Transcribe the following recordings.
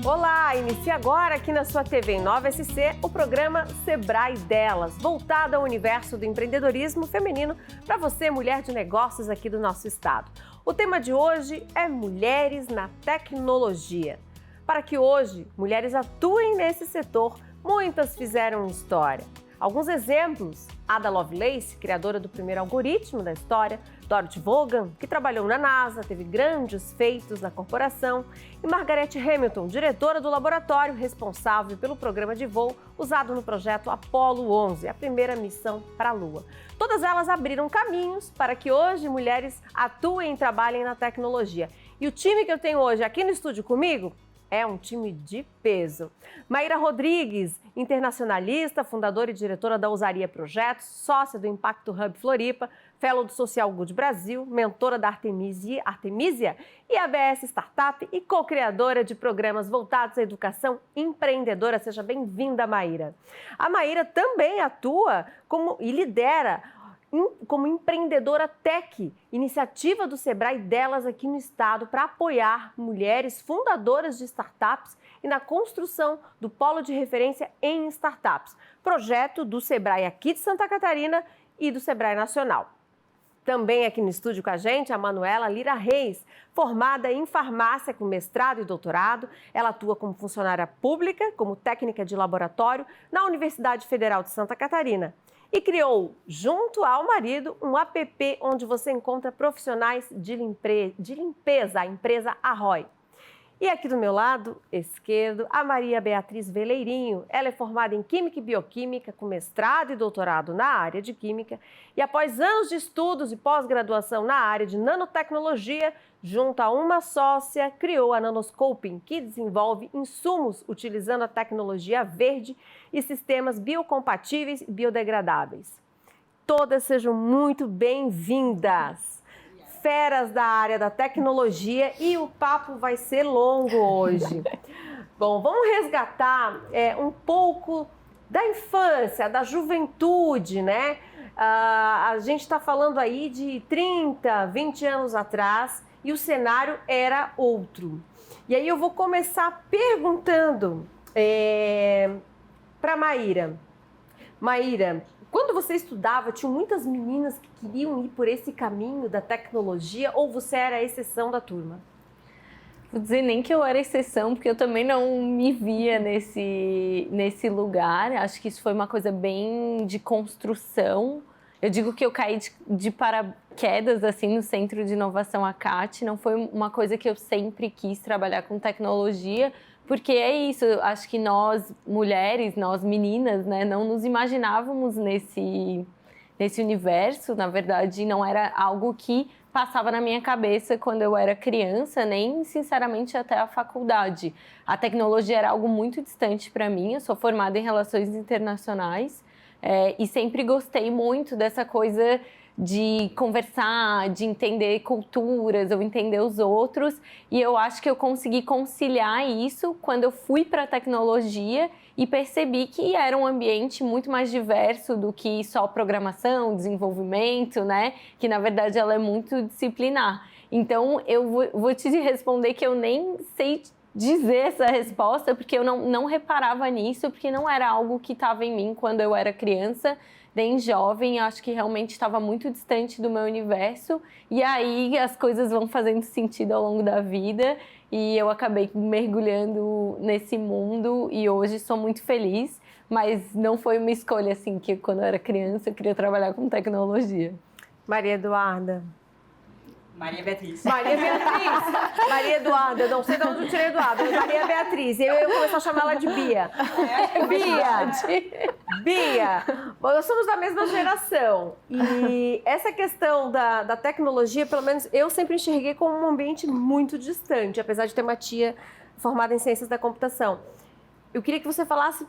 Olá, inicia agora aqui na sua TV Nova SC o programa Sebrae Delas, voltado ao universo do empreendedorismo feminino para você, mulher de negócios aqui do nosso estado. O tema de hoje é Mulheres na Tecnologia. Para que hoje mulheres atuem nesse setor, muitas fizeram história. Alguns exemplos: Ada Lovelace, criadora do primeiro algoritmo da história, Dorothy Vaughan, que trabalhou na NASA, teve grandes feitos na corporação, e Margaret Hamilton, diretora do laboratório responsável pelo programa de voo usado no projeto Apollo 11, a primeira missão para a Lua. Todas elas abriram caminhos para que hoje mulheres atuem e trabalhem na tecnologia. E o time que eu tenho hoje aqui no estúdio comigo é um time de peso. Maíra Rodrigues, internacionalista, fundadora e diretora da Ousaria Projetos, sócia do Impacto Hub Floripa, fellow do Social Good Brasil, mentora da Artemisia e ABS Startup e co-criadora de programas voltados à educação empreendedora. Seja bem-vinda, Maíra. A Maíra também atua e lidera como empreendedora tech, iniciativa do Sebrae Delas aqui no estado para apoiar mulheres fundadoras de startups e na construção do polo de referência em startups, projeto do Sebrae aqui de Santa Catarina e do Sebrae Nacional. Também aqui no estúdio com a gente, a Manuela Lira Reis, formada em farmácia com mestrado e doutorado. Ela atua como funcionária pública, como técnica de laboratório na Universidade Federal de Santa Catarina. E criou, junto ao marido, um app onde você encontra profissionais de limpeza, a empresa Arroy. E aqui do meu lado esquerdo, a Maria Beatriz Veleirinho. Ela é formada em Química e Bioquímica, com mestrado e doutorado na área de Química. E após anos de estudos e pós-graduação na área de nanotecnologia, junto a uma sócia, criou a Nanoscoping, que desenvolve insumos utilizando a tecnologia verde e sistemas biocompatíveis e biodegradáveis. Todas sejam muito bem-vindas! Feras da área da tecnologia, e o papo vai ser longo hoje. Bom, vamos resgatar um pouco da infância, da juventude, né? A gente está falando aí de 30, 20 anos atrás e o cenário era outro. E aí eu vou começar perguntando para Maíra. Maíra, quando você estudava, tinham muitas meninas que queriam ir por esse caminho da tecnologia, ou você era a exceção da turma? Vou dizer nem que eu era exceção, porque eu também não me via nesse lugar. Acho que isso foi uma coisa bem de construção. Eu digo que eu caí de paraquedas assim, no Centro de Inovação ACAT. Não foi uma coisa que eu sempre quis trabalhar com tecnologia, porque é isso, acho que nós mulheres, nós meninas, né, não nos imaginávamos nesse universo. Na verdade, não era algo que passava na minha cabeça quando eu era criança, nem sinceramente até a faculdade. A tecnologia era algo muito distante para mim. Eu sou formada em Relações Internacionais e sempre gostei muito dessa coisa de conversar, de entender culturas, ou entender os outros, e eu acho que eu consegui conciliar isso quando eu fui para a tecnologia e percebi que era um ambiente muito mais diverso do que só programação, desenvolvimento, né? Que na verdade ela é muito disciplinar. Então eu vou te responder que eu nem sei dizer essa resposta, porque eu não reparava nisso, porque não era algo que estava em mim quando eu era criança, bem jovem. Acho que realmente estava muito distante do meu universo, e aí as coisas vão fazendo sentido ao longo da vida, e eu acabei mergulhando nesse mundo, e hoje sou muito feliz, mas não foi uma escolha assim, que quando eu era criança eu queria trabalhar com tecnologia. Maria Eduarda. Maria Beatriz. Maria Beatriz. Maria Eduarda, eu não sei de onde eu tirei Eduarda, mas Maria Beatriz. E eu começo a chamar ela de Bia. Bia. Bom, nós somos da mesma geração. E essa questão da tecnologia, pelo menos eu sempre enxerguei como um ambiente muito distante, apesar de ter uma tia formada em ciências da computação. Eu queria que você falasse,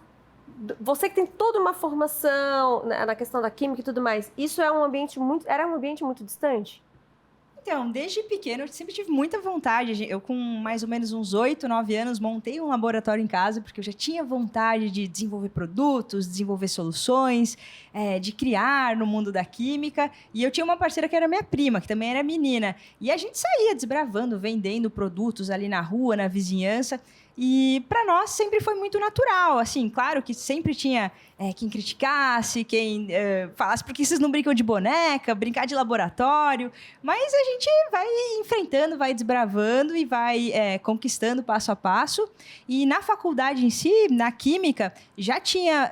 você que tem toda uma formação na questão da química e tudo mais, isso era um ambiente muito distante? Então, desde pequeno, eu sempre tive muita vontade. Eu, com mais ou menos uns 8, 9 anos, montei um laboratório em casa, porque eu já tinha vontade de desenvolver produtos, desenvolver soluções, de criar no mundo da química. E eu tinha uma parceira que era minha prima, que também era menina. E a gente saía desbravando, vendendo produtos ali na rua, na vizinhança. E para nós sempre foi muito natural, assim, claro que sempre tinha quem criticasse, quem falasse por que vocês não brincam de boneca, brincar de laboratório, mas a gente vai enfrentando, vai desbravando e vai conquistando passo a passo. E na faculdade em si, na química, já tinha,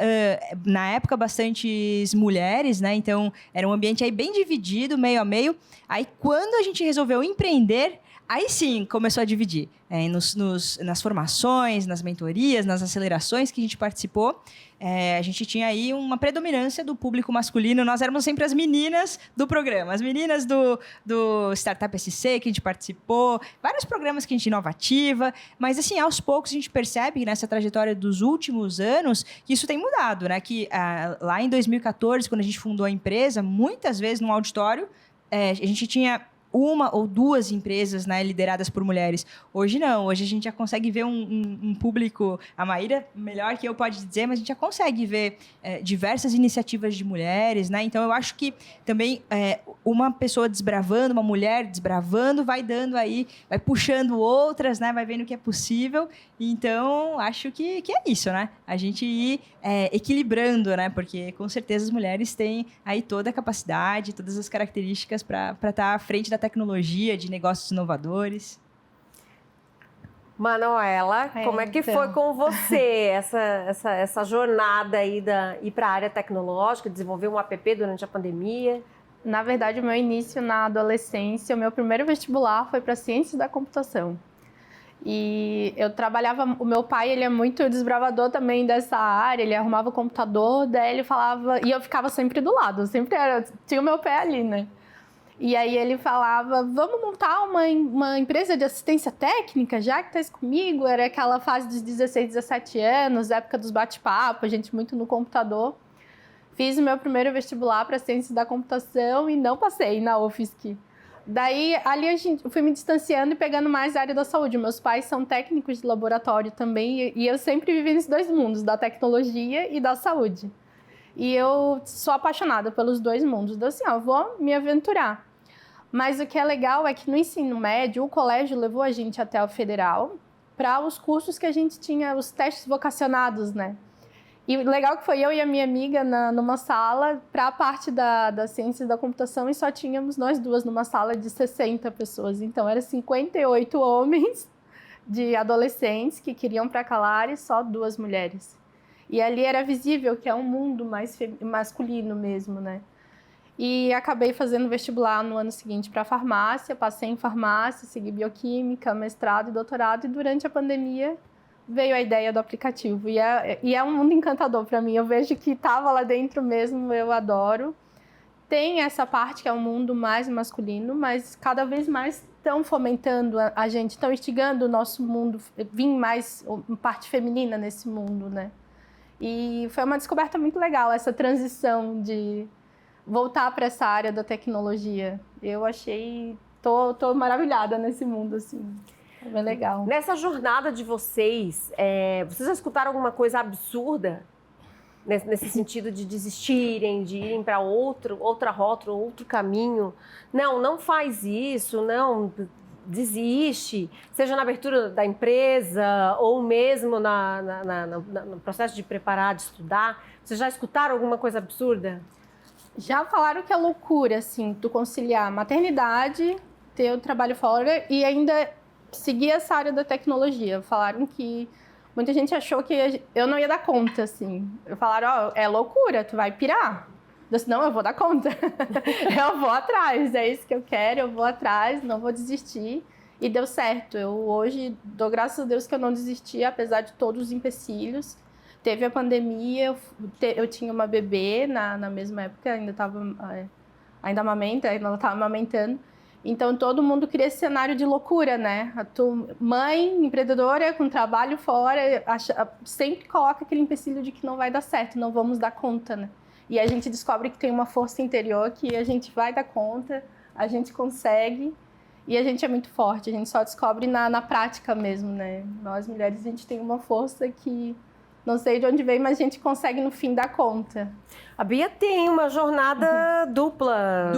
na época, bastantes mulheres, né? Então, era um ambiente aí bem dividido, meio a meio. Aí, quando a gente resolveu empreender, aí sim começou a dividir. Nas formações, nas mentorias, nas acelerações que a gente participou, a gente tinha aí uma predominância do público masculino. Nós éramos sempre as meninas do programa, as meninas do Startup SC que a gente participou, vários programas que a gente inovativa, mas assim, aos poucos a gente percebe nessa trajetória dos últimos anos que isso tem mudado, né? Que lá em 2014, quando a gente fundou a empresa, muitas vezes num auditório, a gente tinha uma ou duas empresas, né, lideradas por mulheres. Hoje não, hoje a gente já consegue ver um público, a Maíra melhor que eu pode dizer, mas a gente já consegue ver diversas iniciativas de mulheres, né? Então eu acho que também uma pessoa desbravando, uma mulher desbravando, vai dando aí, vai puxando outras, né? Vai vendo o que é possível. Então acho que é isso, né? A gente ir equilibrando, né? Porque com certeza as mulheres têm aí toda a capacidade, todas as características para estar à frente da tecnologia, de negócios inovadores. Manuela, como é que foi com você essa jornada aí ir para a área tecnológica, desenvolver um app durante a pandemia? Na verdade, o meu início na adolescência, o meu primeiro vestibular foi para Ciências da Computação. E eu trabalhava, o meu pai, ele é muito desbravador também dessa área, ele arrumava o computador, daí ele falava, e eu ficava sempre do lado, tinha o meu pé ali, né? E aí ele falava, vamos montar uma empresa de assistência técnica, já que tá comigo. Era aquela fase dos 16, 17 anos, época dos bate-papo, a gente muito no computador. Fiz o meu primeiro vestibular para Ciências da Computação e não passei na UFSC. Daí, ali eu fui me distanciando e pegando mais a área da saúde. Meus pais são técnicos de laboratório também e eu sempre vivi nesses dois mundos, da tecnologia e da saúde. E eu sou apaixonada pelos dois mundos. Então, assim, vou me aventurar. Mas o que é legal é que no ensino médio, o colégio levou a gente até o federal para os cursos que a gente tinha, os testes vocacionados, né? E o legal que foi eu e a minha amiga numa sala para a parte da ciência da computação e só tínhamos nós duas numa sala de 60 pessoas. Então, eram 58 homens de adolescentes que queriam para calar e só 2 mulheres. E ali era visível que é um mundo mais masculino mesmo, né? E acabei fazendo vestibular no ano seguinte para farmácia, passei em farmácia, segui bioquímica, mestrado e doutorado, e durante a pandemia veio a ideia do aplicativo. E é um mundo encantador para mim, eu vejo que estava lá dentro mesmo, eu adoro. Tem essa parte que é um mundo mais masculino, mas cada vez mais estão fomentando a gente, estão instigando o nosso mundo, vir mais parte feminina nesse mundo, né? E foi uma descoberta muito legal, essa transição de voltar para essa área da tecnologia. Eu achei, tô maravilhada nesse mundo, assim, é bem legal. Nessa jornada de vocês, vocês já escutaram alguma coisa absurda nesse sentido de desistirem, de irem para outra rota, outro caminho? Não faz isso, não, desiste, seja na abertura da empresa ou mesmo no processo de preparar, de estudar. Vocês já escutaram alguma coisa absurda? Já falaram que é loucura, assim, tu conciliar maternidade, ter o trabalho fora e ainda seguir essa área da tecnologia. Falaram que muita gente achou que eu não ia dar conta, assim. Falaram, é loucura, tu vai pirar. Eu disse, não, eu vou dar conta. Eu vou atrás, é isso que eu quero, eu vou atrás, não vou desistir. E deu certo. Eu hoje dou graças a Deus que eu não desisti, apesar de todos os empecilhos. Teve a pandemia, eu tinha uma bebê na mesma época, ainda ela estava amamentando. Então, todo mundo cria esse cenário de loucura, né? Mãe, empreendedora, com trabalho fora, sempre coloca aquele empecilho de que não vai dar certo, não vamos dar conta, né? E a gente descobre que tem uma força interior que a gente vai dar conta, a gente consegue e a gente é muito forte. A gente só descobre na prática mesmo, né? Nós, mulheres, a gente tem uma força que Não sei de onde veio, mas a gente consegue no fim dar conta. A Bia tem uma jornada dupla.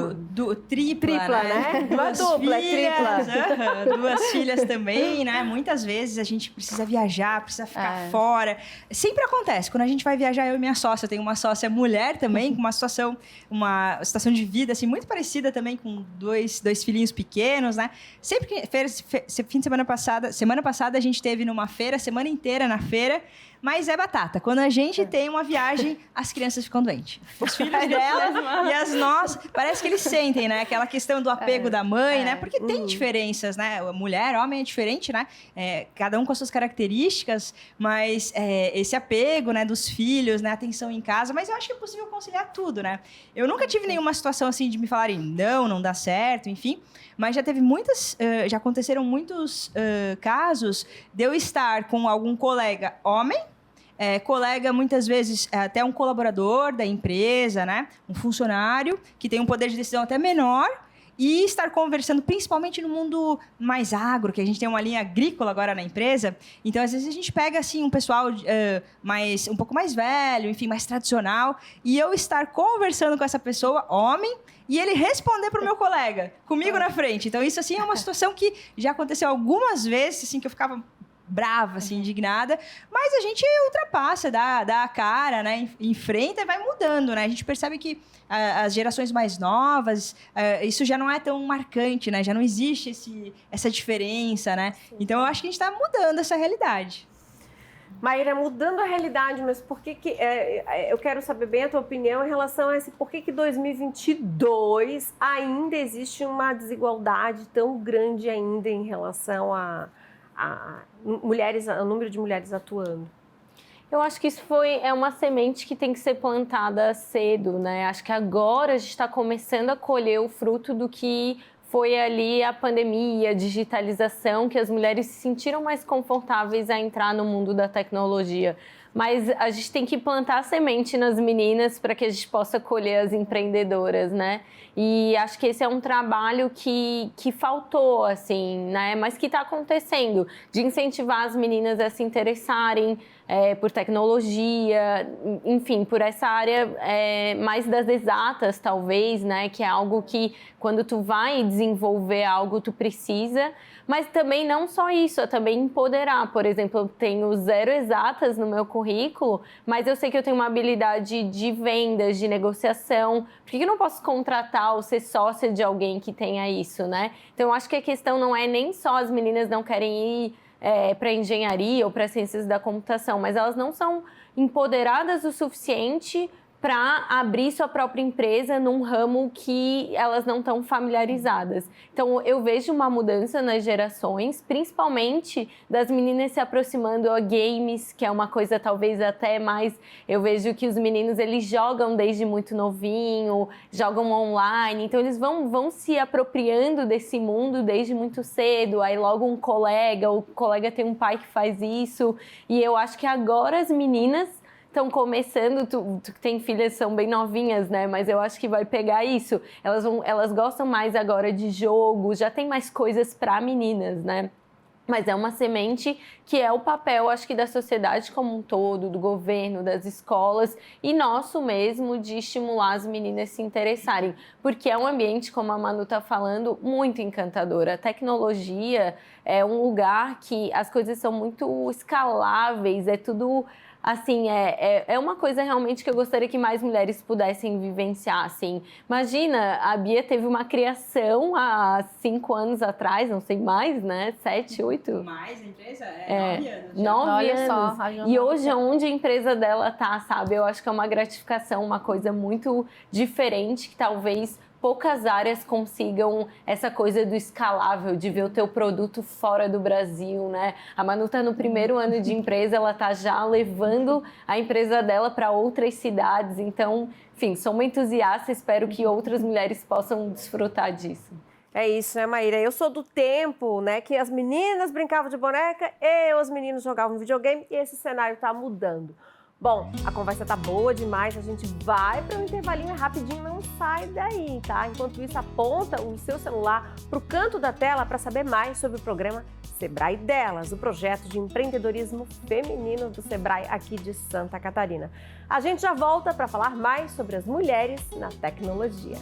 Tripla, né? Não é dupla, é tripla. Duas filhas também, né? Muitas vezes a gente precisa viajar, precisa ficar fora. Sempre acontece. Quando a gente vai viajar, eu e minha sócia, eu tenho uma sócia mulher também, com uma situação de vida assim, muito parecida também, com dois filhinhos pequenos, né? Sempre que semana passada a gente teve numa feira, semana inteira na feira. Mas é batata. Quando a gente tem uma viagem, as crianças ficam doentes. Os filhos dela e as nossas, parece que eles sentem, né? Aquela questão do apego da mãe, né? Porque tem diferenças, né? Mulher, homem é diferente, né? Cada um com as suas características, mas esse apego, né? Dos filhos, né? Atenção em casa. Mas eu acho que é possível conciliar tudo, né? Eu nunca tive nenhuma situação assim de me falarem não dá certo, enfim. Mas já aconteceram muitos casos de eu estar com algum colega homem, colega, muitas vezes, até um colaborador da empresa, né? Um funcionário que tem um poder de decisão até menor e estar conversando, principalmente no mundo mais agro, que a gente tem uma linha agrícola agora na empresa. Então, às vezes, a gente pega assim, um pessoal um pouco mais velho, enfim, mais tradicional, e eu estar conversando com essa pessoa, homem, e ele responder para o meu colega, comigo na frente. Então, isso assim, é uma situação que já aconteceu algumas vezes, assim, que eu ficava brava, assim, indignada, mas a gente ultrapassa, dá a cara, né, enfrenta e vai mudando, né? A gente percebe que as gerações mais novas, isso já não é tão marcante, né? Já não existe essa diferença, né? Então, eu acho que a gente está mudando essa realidade. Maíra, mudando a realidade, mas por que eu quero saber bem a tua opinião em relação a por que 2022 ainda existe uma desigualdade tão grande ainda em relação a mulheres, o número de mulheres atuando? Eu acho que isso é uma semente que tem que ser plantada cedo, né? Acho que agora a gente está começando a colher o fruto do que foi ali a pandemia, a digitalização, que as mulheres se sentiram mais confortáveis a entrar no mundo da tecnologia. Mas a gente tem que plantar semente nas meninas para que a gente possa colher as empreendedoras, né? E acho que esse é um trabalho que faltou, assim, né? Mas que está acontecendo, de incentivar as meninas a se interessarem por tecnologia, enfim, por essa área mais das exatas, talvez, né? Que é algo que, quando tu vai desenvolver algo, tu precisa. Mas também não só isso, é também empoderar. Por exemplo, eu tenho 0 exatas no meu currículo, mas eu sei que eu tenho uma habilidade de vendas, de negociação. Por que eu não posso contratar ou ser sócia de alguém que tenha isso, né? Então, eu acho que a questão não é nem só as meninas não querem ir para engenharia ou para ciências da computação, mas elas não são empoderadas o suficiente para abrir sua própria empresa num ramo que elas não estão familiarizadas. Então, eu vejo uma mudança nas gerações, principalmente das meninas se aproximando a games, que é uma coisa talvez até mais... Eu vejo que os meninos, eles jogam desde muito novinho, jogam online, então eles vão se apropriando desse mundo desde muito cedo, aí logo o colega tem um pai que faz isso, e eu acho que agora as meninas estão começando, tu que tem filhas, são bem novinhas, né? Mas eu acho que vai pegar isso. Elas gostam mais agora de jogo, já tem mais coisas para meninas, né? Mas é uma semente que é o papel, acho que da sociedade como um todo, do governo, das escolas e nosso mesmo de estimular as meninas a se interessarem. Porque é um ambiente, como a Manu está falando, muito encantador. A tecnologia é um lugar que as coisas são muito escaláveis, é tudo... Assim, é uma coisa realmente que eu gostaria que mais mulheres pudessem vivenciar, assim. Imagina, a Bia teve uma criação há 5 anos atrás, não sei mais, né? 7, 8? Mais a empresa? 9 anos. 9 anos. Só, e hoje, onde a empresa dela tá, sabe? Eu acho que é uma gratificação, uma coisa muito diferente que talvez... poucas áreas consigam essa coisa do escalável, de ver o teu produto fora do Brasil, né? A Manu tá no primeiro ano de empresa, ela tá já levando a empresa dela para outras cidades. Então, enfim, sou uma entusiasta, espero que outras mulheres possam desfrutar disso. É isso, né, Maíra? Eu sou do tempo, né, que as meninas brincavam de boneca e os meninos jogavam videogame e esse cenário tá mudando. Bom, a conversa tá boa demais, a gente vai para um intervalinho, é rapidinho, não sai daí, tá? Enquanto isso, aponta o seu celular para o canto da tela para saber mais sobre o programa Sebrae Delas, o projeto de empreendedorismo feminino do Sebrae aqui de Santa Catarina. A gente já volta para falar mais sobre as mulheres na tecnologia.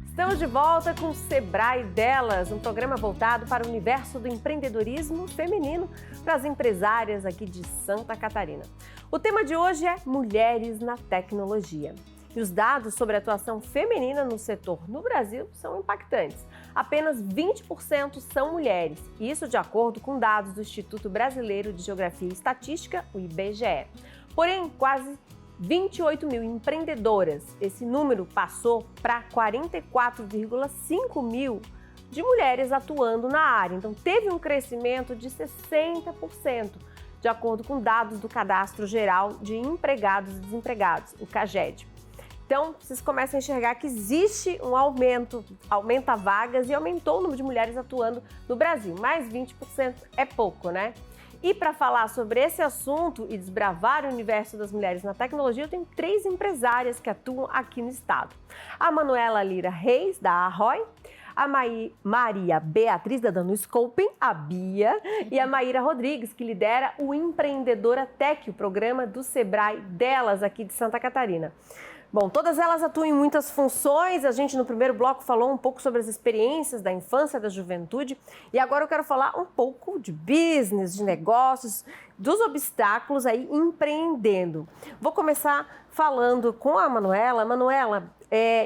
Estamos de volta com o Sebrae Delas, um programa voltado para o universo do empreendedorismo feminino para as empresárias aqui de Santa Catarina. O tema de hoje é Mulheres na Tecnologia. E os dados sobre a atuação feminina no setor no Brasil são impactantes. Apenas 20% são mulheres, isso de acordo com dados do Instituto Brasileiro de Geografia e Estatística, o IBGE. Porém, quase 28 mil empreendedoras. Esse número passou para 44,5 mil de mulheres atuando na área. Então, teve um crescimento de 60%, de acordo com dados do Cadastro Geral de Empregados e Desempregados, o CAGED. Então, vocês começam a enxergar que existe um aumenta vagas e aumentou o número de mulheres atuando no Brasil. Mais 20% é pouco, né? E para falar sobre esse assunto e desbravar o universo das mulheres na tecnologia, eu tenho 3 empresárias que atuam aqui no estado. A Manuela Lira Reis, da Arroy, a Maria Beatriz, da Danuscoping, a Bia, e a Maíra Rodrigues, que lidera o Empreendedora Tech, o programa do Sebrae Delas, aqui de Santa Catarina. Bom, todas elas atuam em muitas funções. A gente no primeiro bloco falou um pouco sobre as experiências da infância, da juventude. E agora eu quero falar um pouco de business, de negócios, dos obstáculos aí empreendendo. Vou começar falando com a Manuela. Manuela,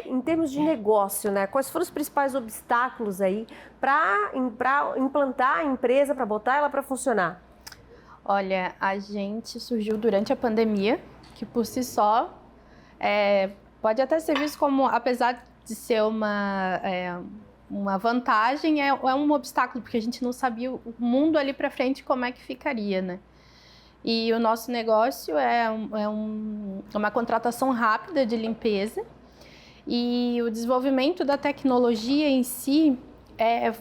em termos de negócio, né? Quais foram os principais obstáculos aí para implantar a empresa, para botar ela para funcionar? Olha, a gente surgiu durante a pandemia, que por si só pode até ser visto como, apesar de ser uma vantagem, é um obstáculo, porque a gente não sabia o mundo ali para frente como é que ficaria, né? E o nosso negócio é uma contratação rápida de limpeza, e o desenvolvimento da tecnologia em si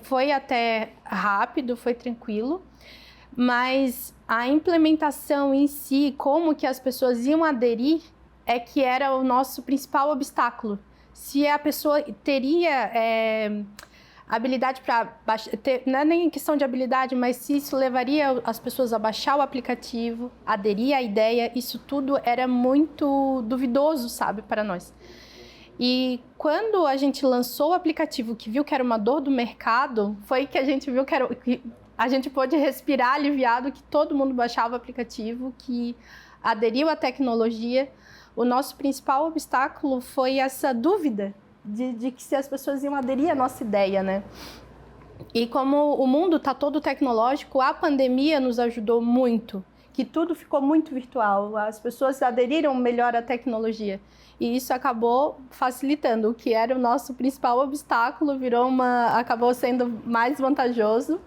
foi até rápido, foi tranquilo, mas a implementação em si, como que as pessoas iam aderir, é que era o nosso principal obstáculo. Se a pessoa teria habilidade para baixar, não é nem questão de habilidade, mas se isso levaria as pessoas a baixar o aplicativo, aderir à ideia, isso tudo era muito duvidoso, sabe, para nós. E quando a gente lançou o aplicativo, que viu que era uma dor do mercado, foi que a gente viu que a gente pôde respirar aliviado, que todo mundo baixava o aplicativo, que aderiu à tecnologia. O nosso principal obstáculo foi essa dúvida de que se as pessoas iam aderir à nossa ideia, né? E como o mundo está todo tecnológico, a pandemia nos ajudou muito, que tudo ficou muito virtual, as pessoas aderiram melhor à tecnologia. E isso acabou facilitando, o que era o nosso principal obstáculo, acabou sendo mais vantajoso.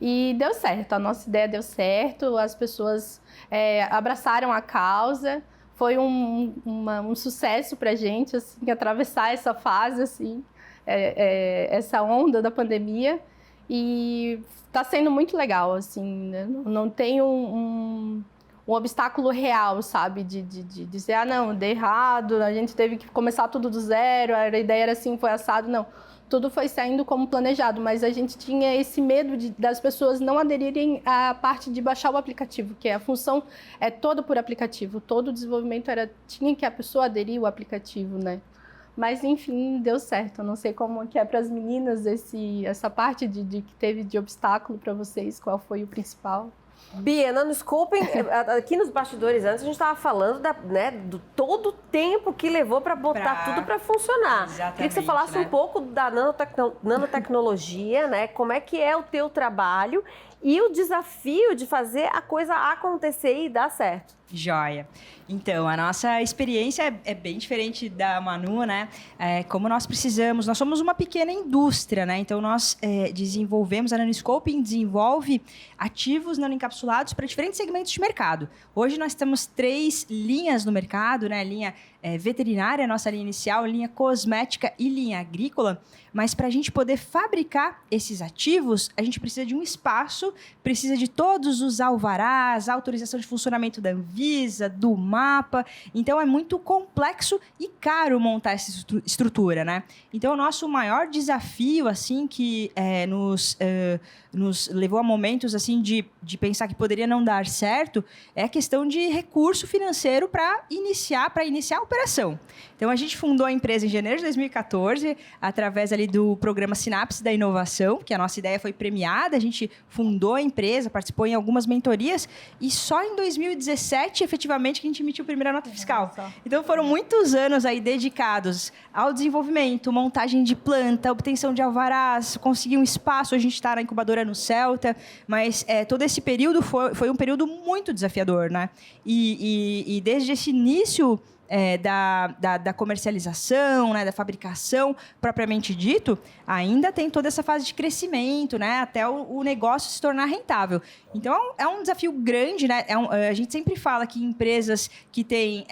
E deu certo, a nossa ideia deu certo, as pessoas abraçaram a causa. Foi um sucesso para a gente, assim, atravessar essa fase, assim, essa onda da pandemia. E está sendo muito legal, assim, né? Não tem um obstáculo real, sabe? De dizer, não, deu errado, a gente teve que começar tudo do zero, a ideia era assim, foi assado, não. Tudo foi saindo como planejado, mas a gente tinha esse medo das pessoas não aderirem à parte de baixar o aplicativo, que a função é toda por aplicativo, todo o desenvolvimento tinha que a pessoa aderir ao aplicativo, né? Mas, enfim, deu certo. Eu não sei como que é para as meninas essa parte que teve de obstáculo para vocês, qual foi o principal? Bia, não desculpem, aqui nos bastidores antes a gente estava falando do todo o tempo que levou para botar tudo para funcionar. Exatamente, queria que você falasse um pouco da nanotecnologia, né? Como é que é o teu trabalho e o desafio de fazer a coisa acontecer e dar certo. Joia. Então, a nossa experiência é bem diferente da Manu, né? Como nós somos uma pequena indústria, né? Então, nós desenvolvemos, a Nanoscoping desenvolve ativos nanoencapsulados para diferentes segmentos de mercado. Hoje, nós temos 3 linhas no mercado, né? Linha veterinária, nossa linha inicial, linha cosmética e linha agrícola. Mas para a gente poder fabricar esses ativos, a gente precisa de um espaço, precisa de todos os alvarás, autorização de funcionamento da Anvisa, do MAPA. Então, é muito complexo e caro montar essa estrutura, né? Então, o nosso maior desafio, assim, que nos levou a momentos, assim, de pensar que poderia não dar certo, é a questão de recurso financeiro para iniciar a operação. Então, a gente fundou a empresa em janeiro de 2014, através ali do programa Sinapse da Inovação, que a nossa ideia foi premiada, a gente fundou a empresa, participou em algumas mentorias, e só em 2017, efetivamente, que a gente emitiu a primeira nota fiscal. Então, foram muitos anos aí dedicados ao desenvolvimento, montagem de planta, obtenção de alvarás, conseguir um espaço, a gente está na incubadora no Celta, mas todo esse período foi um período muito desafiador, né? E desde esse início da comercialização, né, da fabricação, propriamente dito, ainda tem toda essa fase de crescimento, né, até o negócio se tornar rentável. Então, é um desafio grande, né? A gente sempre fala que empresas que têm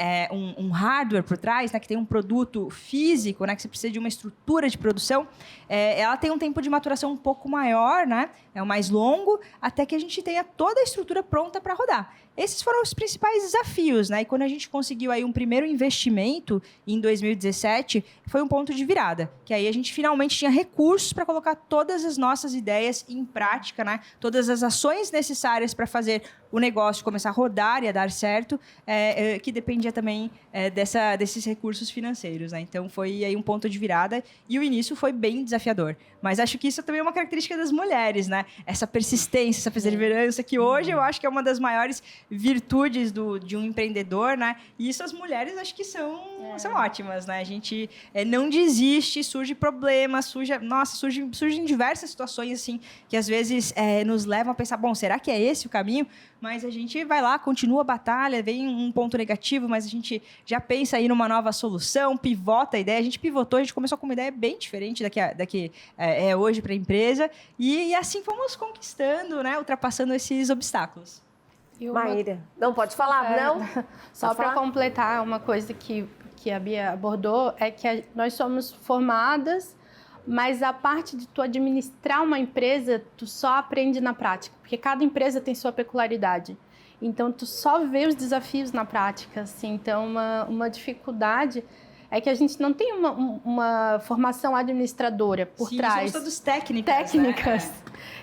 um hardware por trás, né, que tem um produto físico, né, que você precisa de uma estrutura de produção, ela tem um tempo de maturação um pouco maior, né, é o mais longo, até que a gente tenha toda a estrutura pronta para rodar. Esses foram os principais desafios, né? E quando a gente conseguiu aí um primeiro investimento em 2017, foi um ponto de virada, que aí a gente finalmente tinha recursos para colocar todas as nossas ideias em prática, né? Todas as ações necessárias para fazer o negócio começar a rodar e a dar certo, que dependia também desses recursos financeiros, né? Então, foi aí um ponto de virada e o início foi bem desafiador. Mas acho que isso também é uma característica das mulheres, né? Essa persistência, essa perseverança, que hoje eu acho que é uma das maiores virtudes de um empreendedor, né? E isso as mulheres acho que são ótimas, né? A gente não desiste, surge problemas, surgem diversas situações, assim, que às vezes nos levam a pensar, bom, será que é esse o caminho? Mas a gente vai lá, continua a batalha, vem um ponto negativo, mas a gente já pensa aí numa nova solução, pivota a ideia. A gente pivotou, a gente começou com uma ideia bem diferente da que é hoje para a empresa. E assim fomos conquistando, né, ultrapassando esses obstáculos. Maíra, não pode falar, não? Só para completar, uma coisa que a Bia abordou é que nós somos formadas, mas a parte de tu administrar uma empresa, tu só aprende na prática, porque cada empresa tem sua peculiaridade. Então, tu só vê os desafios na prática, assim. Então, uma dificuldade é que a gente não tem uma formação administradora por trás. Somos todos técnicas. Né?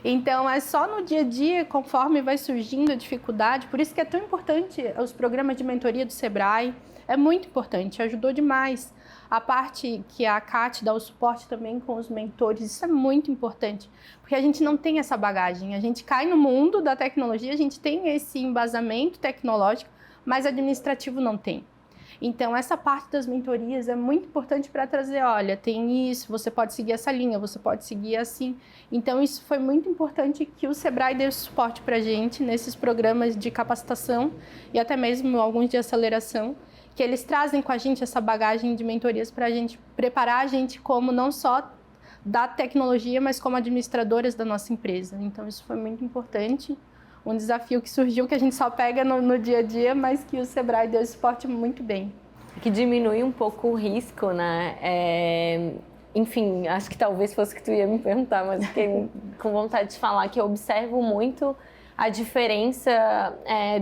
Então, é só no dia a dia, conforme vai surgindo a dificuldade. Por isso que é tão importante os programas de mentoria do Sebrae. É muito importante, ajudou demais. A parte que a Kátia dá o suporte também com os mentores, isso é muito importante, porque a gente não tem essa bagagem. A gente cai no mundo da tecnologia, a gente tem esse embasamento tecnológico, mas administrativo não tem. Então, essa parte das mentorias é muito importante para trazer, olha, tem isso, você pode seguir essa linha, você pode seguir assim. Então, isso foi muito importante que o Sebrae deu suporte para a gente nesses programas de capacitação e até mesmo alguns de aceleração, que eles trazem com a gente essa bagagem de mentorias para a gente preparar a gente como não só da tecnologia, mas como administradoras da nossa empresa. Então, isso foi muito importante. Um desafio que surgiu, que a gente só pega no dia a dia, mas que o Sebrae deu suporte muito bem. Que diminui um pouco o risco, né? Enfim, acho que talvez fosse o que tu ia me perguntar, mas fiquei com vontade de falar que eu observo muito a diferença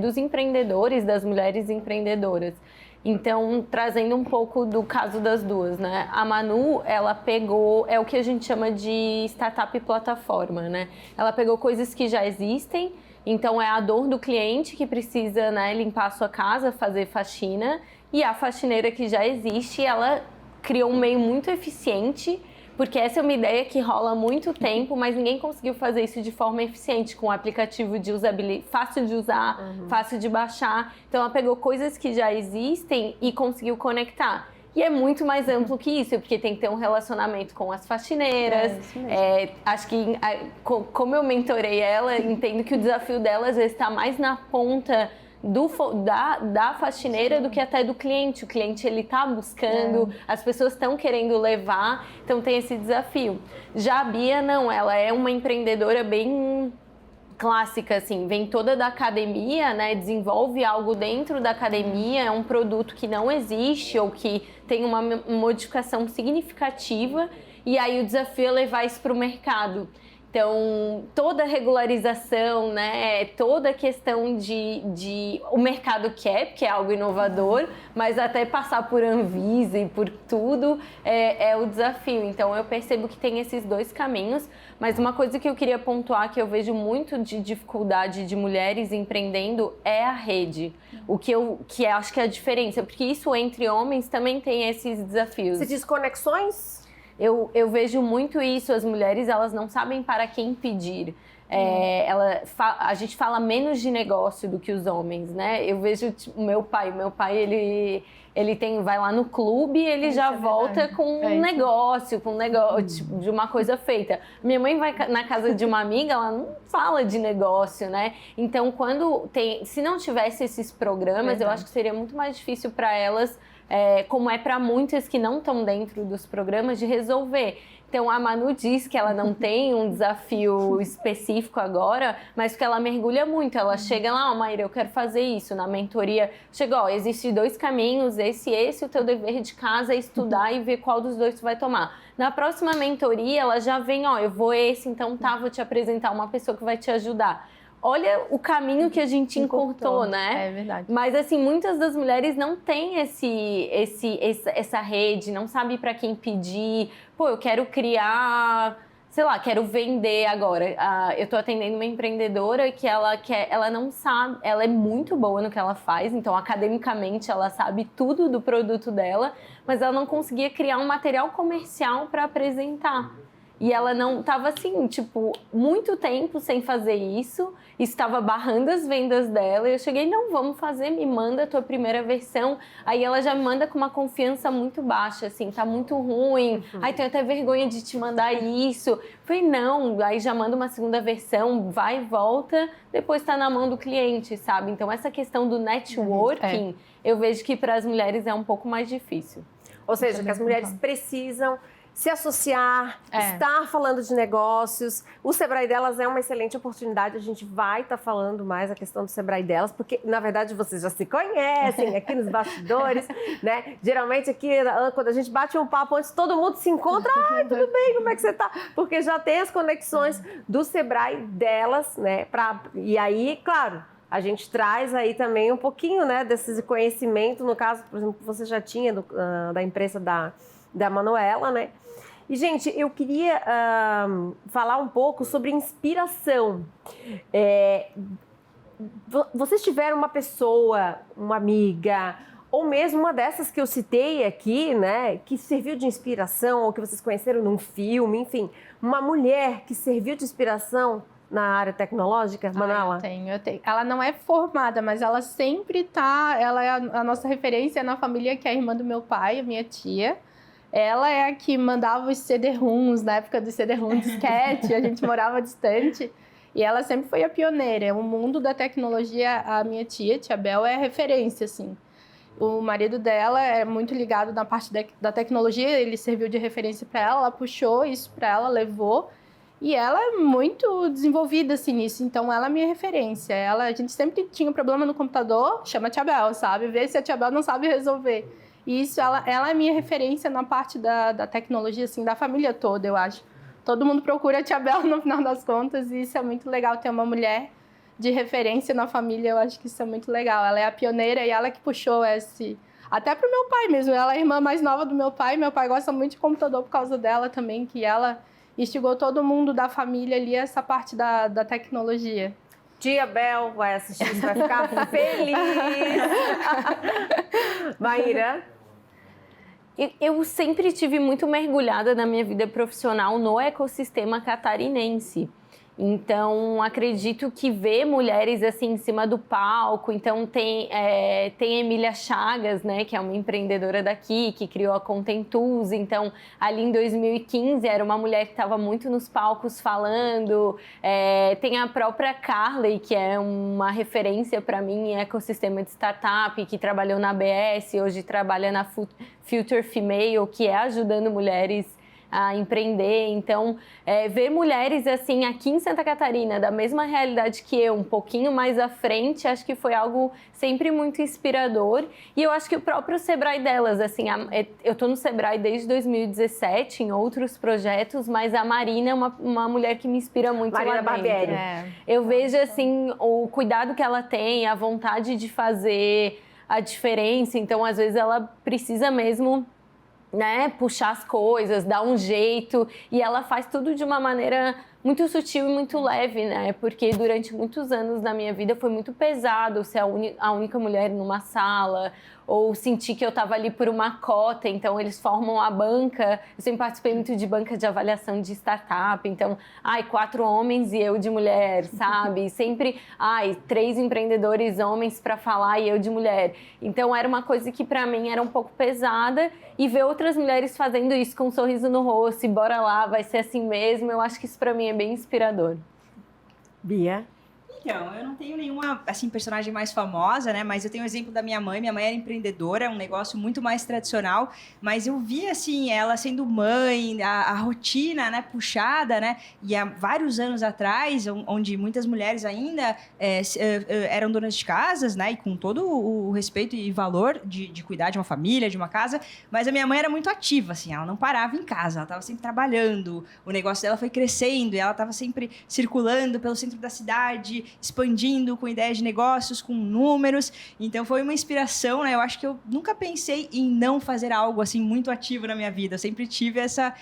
dos empreendedores, das mulheres empreendedoras. Então, trazendo um pouco do caso das duas, né? A Manu, ela pegou, o que a gente chama de startup plataforma, né? Ela pegou coisas que já existem, então é a dor do cliente que precisa, né, limpar a sua casa, fazer faxina, e a faxineira que já existe, ela criou um meio muito eficiente, porque essa é uma ideia que rola há muito tempo, mas ninguém conseguiu fazer isso de forma eficiente, com um aplicativo de usabilidade, fácil de usar, fácil de baixar. Então, ela pegou coisas que já existem e conseguiu conectar. E é muito mais amplo que isso, porque tem que ter um relacionamento com as faxineiras. Isso mesmo. Acho que, como eu mentorei ela, entendo que o desafio dela às vezes está mais na ponta da faxineira do que até do cliente. O cliente, ele tá buscando, as pessoas estão querendo levar, então tem esse desafio. Já a Bia, não, ela é uma empreendedora bem clássica, assim, vem toda da academia, né, desenvolve algo dentro da academia, é um produto que não existe ou que tem uma modificação significativa, e aí o desafio é levar isso para o mercado. Então, toda a regularização, né, toda a questão de o mercado quer, porque é algo inovador, mas até passar por Anvisa e por tudo é o desafio. Então, eu percebo que tem esses dois caminhos, mas uma coisa que eu queria pontuar, que eu vejo muito de dificuldade de mulheres empreendendo, é a rede. Que acho que é a diferença, porque isso entre homens também tem esses desafios. Você diz conexões? Eu vejo muito isso, as mulheres, elas não sabem para quem pedir. A gente fala menos de negócio do que os homens, né? Eu vejo o meu pai, vai lá no clube e ele já volta com um negócio, tipo, de uma coisa feita. Minha mãe vai na casa de uma amiga, ela não fala de negócio, né? Então, se não tivesse esses programas, eu acho que seria muito mais difícil para elas, como é para muitas que não estão dentro dos programas, de resolver. Então, a Manu diz que ela não tem um desafio específico agora, mas porque ela mergulha muito. Ela chega lá, Maíra, eu quero fazer isso. Na mentoria, chega, existem 2 caminhos, esse, o teu dever de casa é estudar e ver qual dos 2 tu vai tomar. Na próxima mentoria, ela já vem, eu vou então vou te apresentar uma pessoa que vai te ajudar. Olha o caminho que a gente encurtou, né? É verdade. Mas, assim, muitas das mulheres não têm essa rede, não sabe para quem pedir. Pô, eu quero criar, sei lá, quero vender agora. Eu tô atendendo uma empreendedora que ela não sabe, ela é muito boa no que ela faz, então, academicamente, ela sabe tudo do produto dela, mas ela não conseguia criar um material comercial para apresentar. E ela não estava assim, tipo, muito tempo sem fazer isso, estava barrando as vendas dela. E eu cheguei, não, vamos fazer, me manda a tua primeira versão. Aí ela já me manda com uma confiança muito baixa, assim, tá muito ruim. Ai, tenho até vergonha de te mandar isso. Falei, não, aí já manda uma segunda versão, vai e volta, depois tá na mão do cliente, sabe? Então, essa questão do networking, eu vejo que para as mulheres é um pouco mais difícil. Ou seja, que as mulheres precisam se associar, estar falando de negócios. O Sebrae Delas é uma excelente oportunidade. A gente vai estar falando mais a questão do Sebrae Delas, porque, na verdade, vocês já se conhecem aqui nos bastidores, né? Geralmente aqui, quando a gente bate um papo antes, todo mundo se encontra. Ai, tudo bem, como é que você tá? Porque já tem as conexões do Sebrae Delas, né? E aí, claro, a gente traz aí também um pouquinho, né, desse conhecimento. No caso, por exemplo, você já tinha da empresa da Manuela, né? E, gente, eu queria falar um pouco sobre inspiração. Vocês tiveram uma pessoa, uma amiga, ou mesmo uma dessas que eu citei aqui, né, que serviu de inspiração, ou que vocês conheceram num filme, enfim, uma mulher que serviu de inspiração na área tecnológica, Manuela? Eu tenho. Ela não é formada, mas ela sempre ela é a nossa referência na família, que é a irmã do meu pai, a minha tia. Ela é a que mandava os CD-ROMs, na época do CD-ROM disquete, a gente morava distante. E ela sempre foi a pioneira. O mundo da tecnologia, a minha tia Bel, é referência, assim. O marido dela é muito ligado na parte da tecnologia, ele serviu de referência para ela puxou isso para ela, levou. E ela é muito desenvolvida, assim, nisso. Então, ela é minha referência. A gente sempre tinha um problema no computador, chama a Tia Bel, sabe? Vê se a Tia Bel não sabe resolver. E isso, ela é minha referência na parte da tecnologia, assim, da família toda, eu acho. Todo mundo procura a Tia Bel no final das contas, e isso é muito legal, ter uma mulher de referência na família, eu acho que isso é muito legal. Ela é a pioneira e ela que puxou até pro meu pai mesmo, ela é a irmã mais nova do meu pai gosta muito de computador por causa dela também, que ela instigou todo mundo da família ali, essa parte da tecnologia. Tia Bel vai assistir, você vai ficar feliz. Maíra? Eu sempre tive muito mergulhada na minha vida profissional no ecossistema catarinense. Então, acredito que ver mulheres assim em cima do palco. Então, tem Emília Chagas, né, que é uma empreendedora daqui, que criou a Content Tools. Então, ali em 2015, era uma mulher que estava muito nos palcos falando. Tem a própria Carly, que é uma referência para mim em ecossistema de startup, que trabalhou na ABS, hoje trabalha na Future Female, que é ajudando mulheres a empreender. Então, ver mulheres assim aqui em Santa Catarina, da mesma realidade que eu, um pouquinho mais à frente, acho que foi algo sempre muito inspirador. E eu acho que o próprio Sebrae delas, assim, eu estou no Sebrae desde 2017, em outros projetos, mas a Marina é uma mulher que me inspira muito Marina lá dentro. Barbieri. Eu vejo, assim, o cuidado que ela tem, a vontade de fazer a diferença. Então, às vezes, ela precisa mesmo, né, puxar as coisas, dar um jeito, e ela faz tudo de uma maneira muito sutil e muito leve, né, porque durante muitos anos da minha vida foi muito pesado ser a única mulher numa sala, ou sentir que eu estava ali por uma cota. Então eles formam a banca, eu sempre participei muito de banca de avaliação de startup, então, 4 homens e eu de mulher, sabe, sempre, 3 empreendedores homens para falar e eu de mulher. Então era uma coisa que para mim era um pouco pesada, e ver outras mulheres fazendo isso com um sorriso no rosto, e bora lá, vai ser assim mesmo, eu acho que isso para mim é bem inspirador. Bia? Então, eu não tenho nenhuma, assim, personagem mais famosa, né? Mas eu tenho o exemplo da minha mãe. Minha mãe era empreendedora, um negócio muito mais tradicional. Mas eu vi, assim, ela sendo mãe, a rotina, né, puxada, né? E há vários anos atrás, onde muitas mulheres ainda eram donas de casas, né? E com todo o respeito e valor de cuidar de uma família, de uma casa. Mas a minha mãe era muito ativa, assim. Ela não parava em casa, ela estava sempre trabalhando. O negócio dela foi crescendo e ela estava sempre circulando pelo centro da cidade, expandindo com ideias de negócios, com números. Então foi uma inspiração, né? Eu acho que eu nunca pensei em não fazer algo assim muito ativo na minha vida. Eu sempre tive essa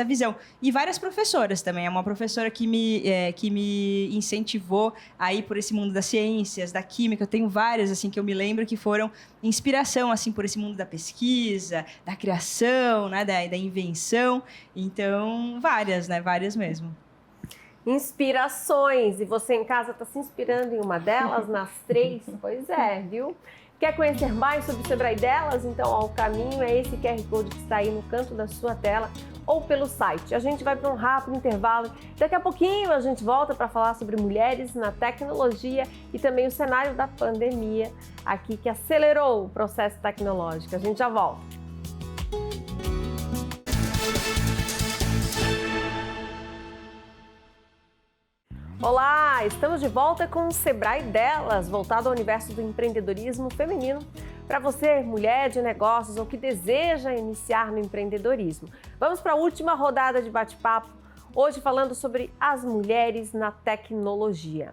visão. E várias professoras também. É uma professora que me incentivou a ir por esse mundo das ciências, da química. Eu tenho várias assim que eu me lembro que foram inspiração assim por esse mundo da pesquisa, da criação, né? Da invenção. Então várias, né? Várias mesmo. Inspirações. E você em casa está se inspirando em uma delas, nas 3? Pois é, viu? Quer conhecer mais sobre o Sebrae delas? Então, o caminho é esse QR Code que está aí no canto da sua tela ou pelo site. A gente vai para um rápido intervalo. Daqui a pouquinho a gente volta para falar sobre mulheres na tecnologia e também o cenário da pandemia aqui que acelerou o processo tecnológico. A gente já volta. Olá, estamos de volta com o Sebrae delas, voltado ao universo do empreendedorismo feminino, para você, mulher de negócios ou que deseja iniciar no empreendedorismo. Vamos para a última rodada de bate-papo, hoje falando sobre as mulheres na tecnologia.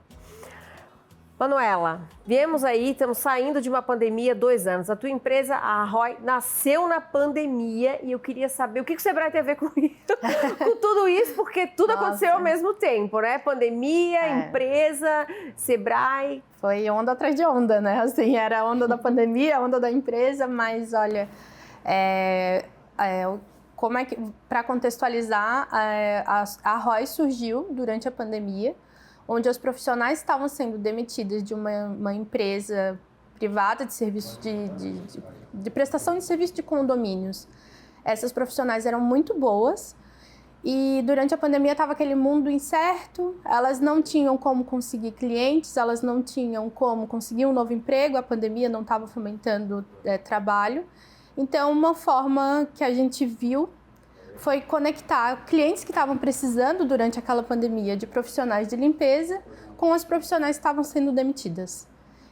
Manuela, viemos aí, estamos saindo de uma pandemia há 2 anos. A tua empresa, a Arroy, nasceu na pandemia e eu queria saber o que o Sebrae tem a ver com isso, com tudo isso, porque tudo aconteceu ao mesmo tempo, né? Pandemia, empresa, Sebrae. Foi onda atrás de onda, né? Assim, era a onda da pandemia, a onda da empresa, mas olha, como é que, para contextualizar, a Arroy surgiu durante a pandemia, onde os profissionais estavam sendo demitidos de uma empresa privada de serviço de prestação de serviço de condomínios. Essas profissionais eram muito boas e durante a pandemia estava aquele mundo incerto, elas não tinham como conseguir clientes, elas não tinham como conseguir um novo emprego, a pandemia não estava fomentando trabalho. Então, uma forma que a gente viu foi conectar clientes que estavam precisando durante aquela pandemia de profissionais de limpeza com as profissionais que estavam sendo demitidas.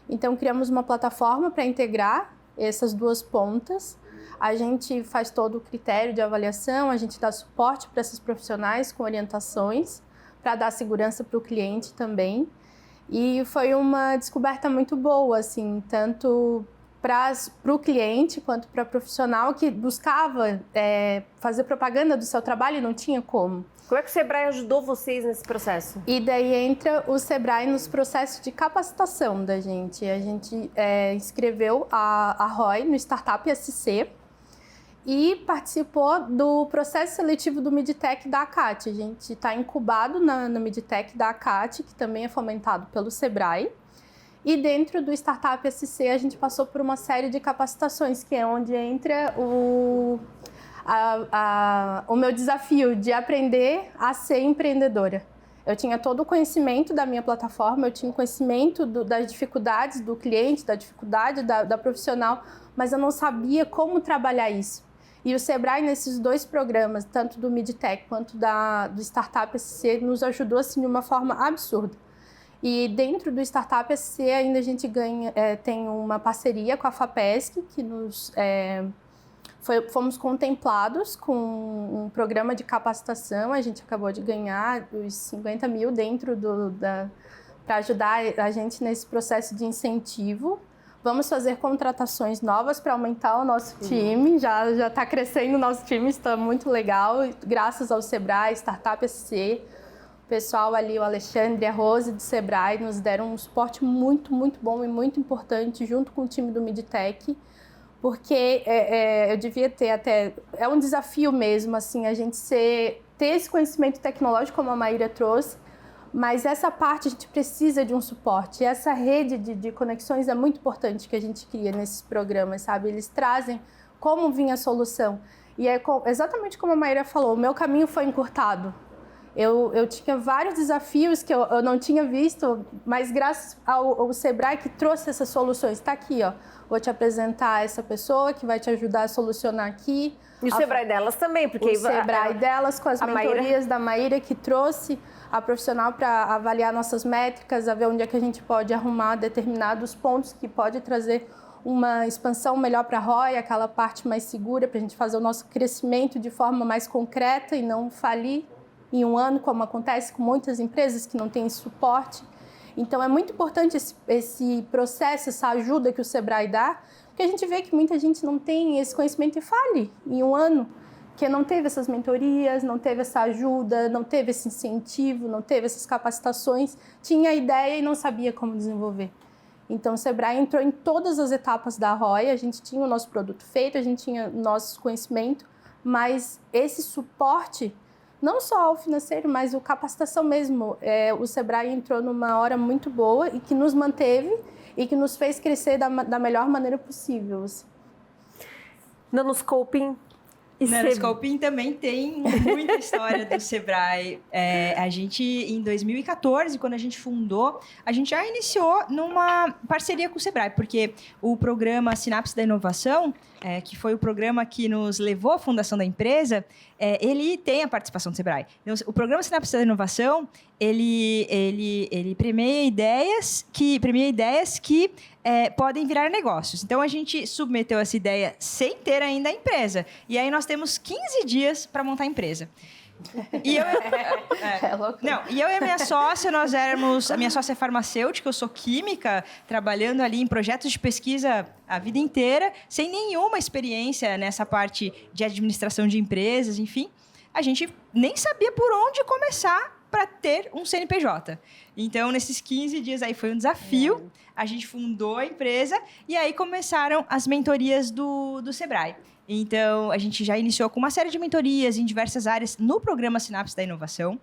Então, criamos uma plataforma para integrar essas duas pontas. A gente faz todo o critério de avaliação, a gente dá suporte para essas profissionais com orientações para dar segurança para o cliente também. E foi uma descoberta muito boa, assim, tanto para o cliente quanto para o profissional que buscava fazer propaganda do seu trabalho e não tinha como. Como é que o Sebrae ajudou vocês nesse processo? E daí entra o Sebrae nos processos de capacitação da gente. A gente inscreveu a Arroy no Startup SC e participou do processo seletivo do Midtech da ACAT. A gente está incubado no Midtech da ACAT, que também é fomentado pelo Sebrae. E dentro do Startup SC, a gente passou por uma série de capacitações, que é onde entra o meu desafio de aprender a ser empreendedora. Eu tinha todo o conhecimento da minha plataforma, eu tinha o conhecimento das dificuldades do cliente, da dificuldade da profissional, mas eu não sabia como trabalhar isso. E o Sebrae, nesses 2 programas, tanto do Midtech quanto do Startup SC, nos ajudou assim, de uma forma absurda. E dentro do Startup SC, ainda a gente tem uma parceria com a FAPESC, que fomos contemplados com um programa de capacitação. A gente acabou de ganhar os 50 mil dentro para ajudar a gente nesse processo de incentivo. Vamos fazer contratações novas para aumentar o nosso time. Já está crescendo o nosso time, está muito legal. Graças ao Sebrae, Startup SC, o pessoal ali, o Alexandre e a Rose do Sebrae, nos deram um suporte muito, muito bom e muito importante junto com o time do Midtech, porque eu devia ter até... É um desafio mesmo, assim, a gente ter esse conhecimento tecnológico, como a Maíra trouxe, mas essa parte a gente precisa de um suporte. E essa rede de conexões é muito importante que a gente cria nesses programas, sabe? Eles trazem como vinha a solução. E é exatamente como a Maíra falou, o meu caminho foi encurtado. Eu tinha vários desafios que eu não tinha visto, mas graças ao Sebrae que trouxe essas soluções. Está aqui, ó. Vou te apresentar essa pessoa que vai te ajudar a solucionar aqui. E o Sebrae delas também, porque... O Sebrae delas, com as mentorias da Maíra, que trouxe a profissional para avaliar nossas métricas, a ver onde é que a gente pode arrumar determinados pontos que pode trazer uma expansão melhor para a ROI, aquela parte mais segura, para a gente fazer o nosso crescimento de forma mais concreta e não falir em um ano, como acontece com muitas empresas que não têm esse suporte. Então, é muito importante esse processo, essa ajuda que o Sebrae dá, porque a gente vê que muita gente não tem esse conhecimento e fale em um ano, que não teve essas mentorias, não teve essa ajuda, não teve esse incentivo, não teve essas capacitações, tinha a ideia e não sabia como desenvolver. Então, o Sebrae entrou em todas as etapas da ROI, a gente tinha o nosso produto feito, a gente tinha o nosso conhecimento, mas esse suporte, não só o financeiro, mas a capacitação mesmo. O Sebrae entrou numa hora muito boa e que nos manteve e que nos fez crescer da melhor maneira possível. Nanoscoping. Nanoscoping também tem muita história do Sebrae. A gente, em 2014, quando a gente fundou, a gente já iniciou numa parceria com o Sebrae, porque o programa Sinapse da Inovação, que foi o programa que nos levou à fundação da empresa, ele tem a participação do Sebrae. Então, o programa Sinapse da Inovação, ele premia ideias que podem virar negócios. Então, a gente submeteu essa ideia sem ter ainda a empresa. E aí, nós temos 15 dias para montar a empresa. E eu e a minha sócia, a minha sócia é farmacêutica, eu sou química, trabalhando ali em projetos de pesquisa a vida inteira, sem nenhuma experiência nessa parte de administração de empresas, enfim. A gente nem sabia por onde começar para ter um CNPJ. Então, nesses 15 dias aí foi um desafio. A gente fundou a empresa e aí começaram as mentorias do Sebrae. Então, a gente já iniciou com uma série de mentorias em diversas áreas no programa Sinapse da Inovação.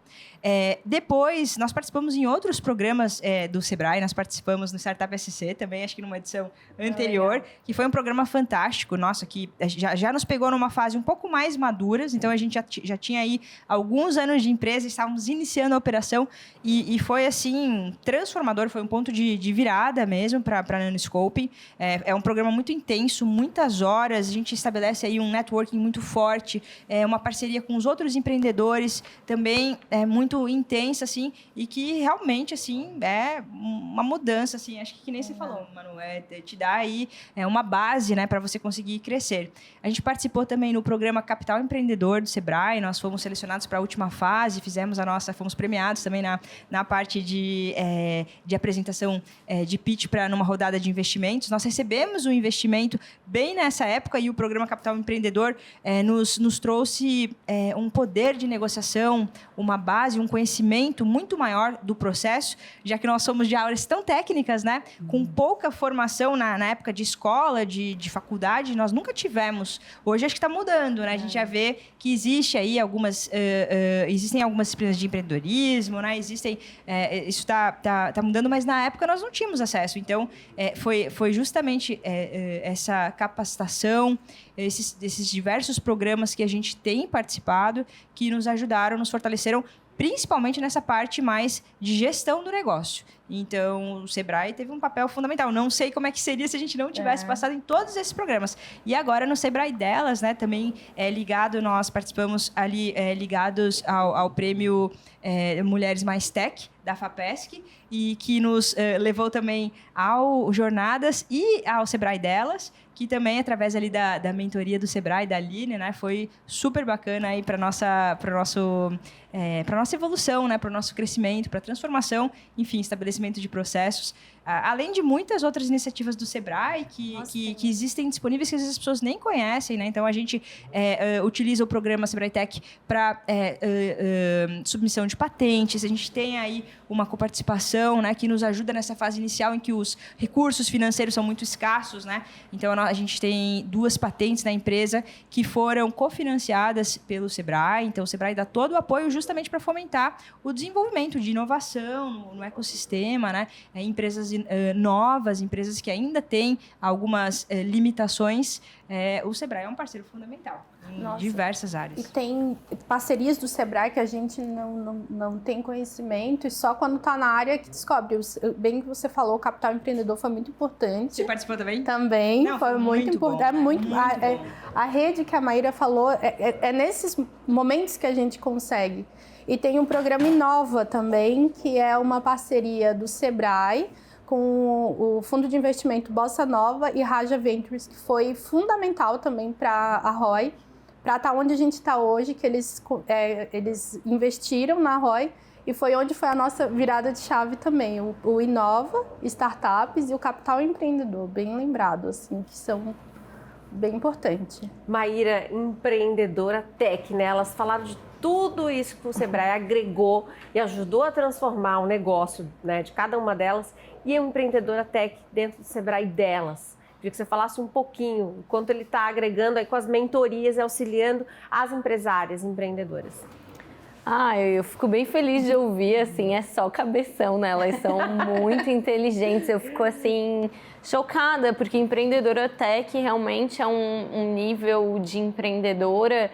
Depois, nós participamos em outros programas do Sebrae. Nós participamos no Startup SC também, acho que numa edição anterior, que foi um programa fantástico. Nossa, que já nos pegou numa fase um pouco mais maduras. Então, a gente já tinha aí alguns anos de empresa, estávamos iniciando a operação e foi, assim, transformador. Foi um ponto de virada mesmo para a Nanoscoping. É um programa muito intenso, muitas horas. A gente estabelece aí um networking muito forte, uma parceria com os outros empreendedores também muito intensa, assim, e que realmente, assim, é uma mudança, assim, acho que nem você falou, Manu, te dá aí uma base, né, para você conseguir crescer. A gente participou também no programa Capital Empreendedor do Sebrae, nós fomos selecionados para a última fase, fomos premiados também na parte de apresentação de pitch numa rodada de investimentos. Nós recebemos um investimento bem nessa época e o programa Capital Capital Empreendedor nos trouxe um poder de negociação, uma base, um conhecimento muito maior do processo, já que nós somos de áreas tão técnicas, né? Com pouca formação na época de escola, de faculdade, nós nunca tivemos. Hoje acho que está mudando, né? A gente já vê que existem algumas disciplinas de empreendedorismo, né? Isso está mudando, mas na época nós não tínhamos acesso. Então, foi justamente essa capacitação, esses diversos programas que a gente tem participado, que nos ajudaram, nos fortaleceram, principalmente nessa parte mais de gestão do negócio. Então, o Sebrae teve um papel fundamental. Não sei como é que seria se a gente não tivesse passado em todos esses programas. E agora, no Sebrae Delas, né, também nós participamos ali ligados ao prêmio Mulheres Mais Tech, da FAPESC, e que nos levou também ao Jornadas e ao Sebrae Delas, que também, através ali da mentoria do Sebrae, da Aline, né, foi super bacana aí para nossa evolução, né, para o nosso crescimento, para a transformação, enfim, estabelecimento de processos, além de muitas outras iniciativas do Sebrae que existem disponíveis que às vezes as pessoas nem conhecem, né? Então, a gente utiliza o programa Sebrae Tech para submissão de patentes, a gente tem aí uma coparticipação, né, que nos ajuda nessa fase inicial em que os recursos financeiros são muito escassos, né? Então, a gente tem 2 patentes na empresa que foram cofinanciadas pelo Sebrae. Então, o Sebrae dá todo o apoio justamente para fomentar o desenvolvimento de inovação no ecossistema, né? Empresas novas, empresas que ainda têm algumas limitações. O Sebrae é um parceiro fundamental em diversas áreas. E tem parcerias do Sebrae que a gente não tem conhecimento e só quando está na área que descobre. Bem que você falou, o Capital Empreendedor foi muito importante. Você participou também? Também, foi muito importante. A rede que a Maíra falou, é nesses momentos que a gente consegue. E tem um programa Inova também, que é uma parceria do Sebrae com o Fundo de Investimento Bossa Nova e Raja Ventures, que foi fundamental também para a ROI, para estar onde a gente está hoje, que eles investiram na ROI e foi onde foi a nossa virada de chave também. O Inova, Startups e o Capital Empreendedor, bem lembrado, assim, que são bem importantes. Maíra, empreendedora tech, né? Elas falaram de tudo isso que o Sebrae agregou e ajudou a transformar o negócio, né, de cada uma delas, e a empreendedora tech dentro do Sebrae Delas. Queria que você falasse um pouquinho o quanto ele está agregando aí com as mentorias e auxiliando as empresárias empreendedoras. Eu fico bem feliz de ouvir, assim, é só cabeção, né? Elas são muito inteligentes, eu fico, assim, chocada, porque empreendedora tech realmente é um nível de empreendedora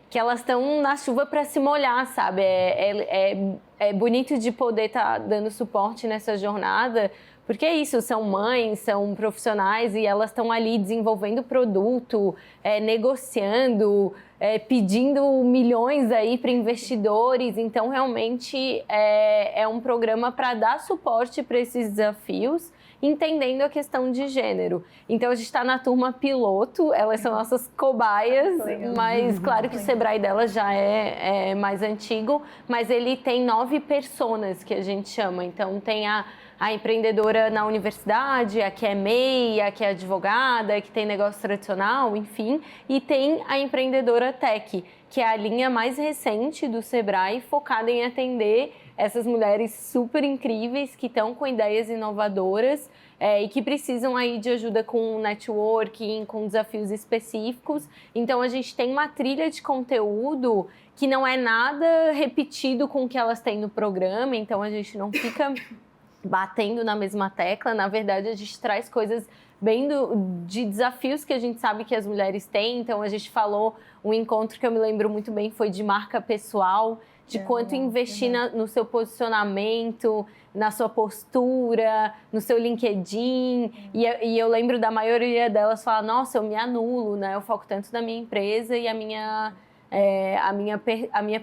que elas estão na chuva para se molhar, sabe? É bonito de poder estar dando suporte nessa jornada, porque é isso, são mães, são profissionais e elas estão ali desenvolvendo produto, negociando, pedindo milhões aí para investidores. Então, realmente, é um programa para dar suporte para esses desafios, entendendo a questão de gênero. Então, a gente está na turma piloto, elas são nossas cobaias, mas claro que o Sebrae delas já é mais antigo, mas ele tem 9 personas que a gente chama. Então, tem a empreendedora na universidade, a que é MEI, a que é advogada, a que tem negócio tradicional, enfim. E tem a empreendedora tech, que é a linha mais recente do Sebrae, focada em atender essas mulheres super incríveis que estão com ideias inovadoras e que precisam aí de ajuda com networking, com desafios específicos. Então, a gente tem uma trilha de conteúdo que não é nada repetido com o que elas têm no programa, então a gente não fica batendo na mesma tecla. Na verdade, a gente traz coisas bem de desafios que a gente sabe que as mulheres têm. Então, a gente falou, um encontro que eu me lembro muito bem foi de marca pessoal, de quanto investir no seu posicionamento, na sua postura, no seu LinkedIn. E eu lembro da maioria delas falar, nossa, eu me anulo, né? Eu foco tanto na minha empresa e a minha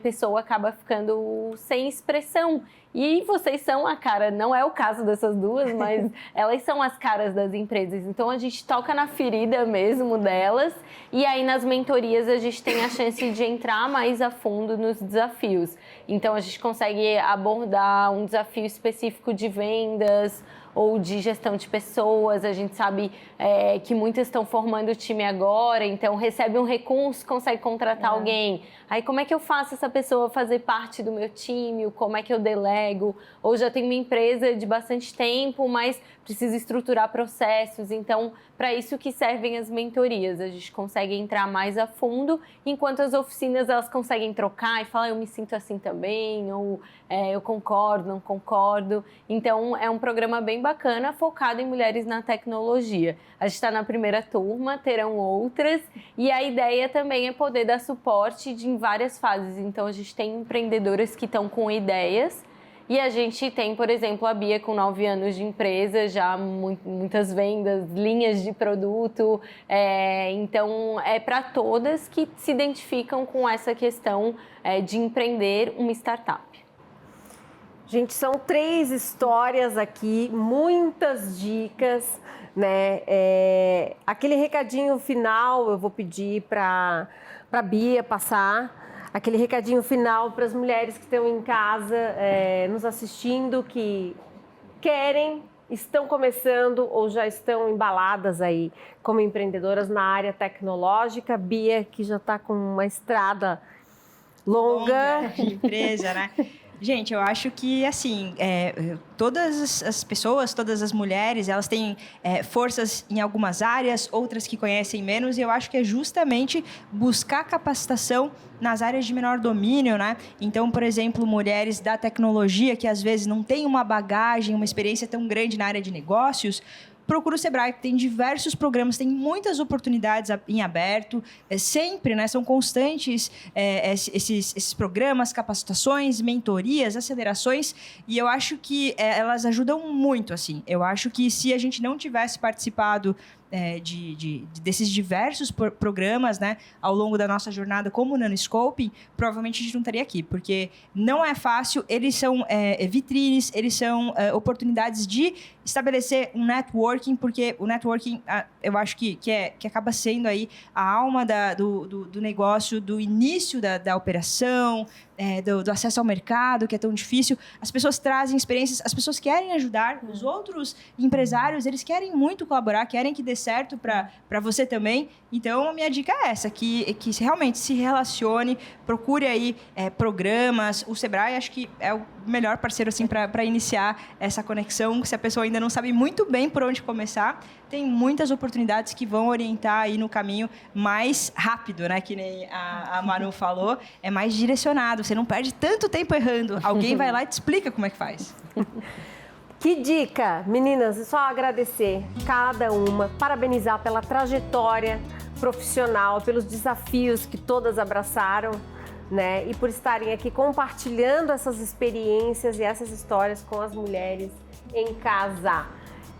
pessoa acaba ficando sem expressão. E vocês são a cara, não é o caso dessas duas, mas elas são as caras das empresas. Então, a gente toca na ferida mesmo delas. E aí, nas mentorias, a gente tem a chance de entrar mais a fundo nos desafios. Então, a gente consegue abordar um desafio específico de vendas, ou de gestão de pessoas. A gente sabe que muitas estão formando o time agora, então recebe um recurso, consegue contratar alguém. Aí como é que eu faço essa pessoa fazer parte do meu time? Como é que eu delego? Ou já tenho uma empresa de bastante tempo, mas precisa estruturar processos. Então, para isso que servem as mentorias. A gente consegue entrar mais a fundo, enquanto as oficinas elas conseguem trocar e falar, eu me sinto assim também, ou eu concordo, não concordo. Então, é um programa bem bacana, focado em mulheres na tecnologia. A gente está na primeira turma, terão outras, e a ideia também é poder dar suporte em várias fases. Então, a gente tem empreendedoras que estão com ideias, e a gente tem, por exemplo, a Bia com 9 anos de empresa, já muitas vendas, linhas de produto. Então, é para todas que se identificam com essa questão de empreender uma startup. Gente, são 3 histórias aqui, muitas dicas, né? Aquele recadinho final eu vou pedir para a Bia passar. Aquele recadinho final para as mulheres que estão em casa nos assistindo, que querem, estão começando ou já estão embaladas aí como empreendedoras na área tecnológica. Bia, que já está com uma estrada longa de empresa, né? Gente, eu acho que, assim, todas as pessoas, todas as mulheres, elas têm forças em algumas áreas, outras que conhecem menos, e eu acho que é justamente buscar capacitação nas áreas de menor domínio, né? Então, por exemplo, mulheres da tecnologia que às vezes não têm uma bagagem, uma experiência tão grande na área de negócios, procura o Sebrae, que tem diversos programas, tem muitas oportunidades em aberto, sempre, né, são constantes esses programas, capacitações, mentorias, acelerações, e eu acho que elas ajudam muito, assim. Eu acho que se a gente não tivesse participado desses diversos programas, né, ao longo da nossa jornada como Nanoscoping, provavelmente a gente não estaria aqui, porque não é fácil, eles são vitrines, eles são oportunidades de estabelecer um networking, porque o networking, eu acho que acaba sendo aí a alma do negócio, do início da operação, do acesso ao mercado, que é tão difícil. As pessoas trazem experiências, as pessoas querem ajudar, os outros empresários, eles querem muito colaborar, querem que dê certo para você também. Então, a minha dica é essa, que realmente se relacione, procure aí programas. O Sebrae, acho que é o melhor parceiro assim, para iniciar essa conexão. Se a pessoa ainda não sabe muito bem por onde começar, tem muitas oportunidades que vão orientar aí no caminho mais rápido, né? Que nem a Manu falou, é mais direcionado. Você não perde tanto tempo errando. Alguém vai lá e te explica como é que faz. Que dica! Meninas, é só agradecer cada uma, parabenizar pela trajetória profissional, pelos desafios que todas abraçaram, né? E por estarem aqui compartilhando essas experiências e essas histórias com as mulheres em casa.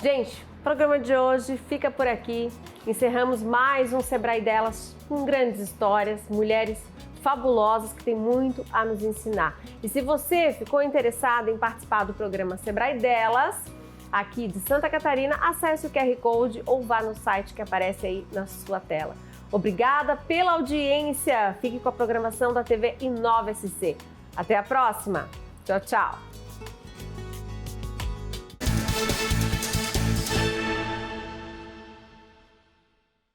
Gente, o programa de hoje fica por aqui. Encerramos mais um Sebrae Delas com grandes histórias, mulheres fabulosas que têm muito a nos ensinar. E se você ficou interessado em participar do programa Sebrae Delas, aqui de Santa Catarina, acesse o QR Code ou vá no site que aparece aí na sua tela. Obrigada pela audiência. Fique com a programação da TV Inova SC. Até a próxima. Tchau, tchau.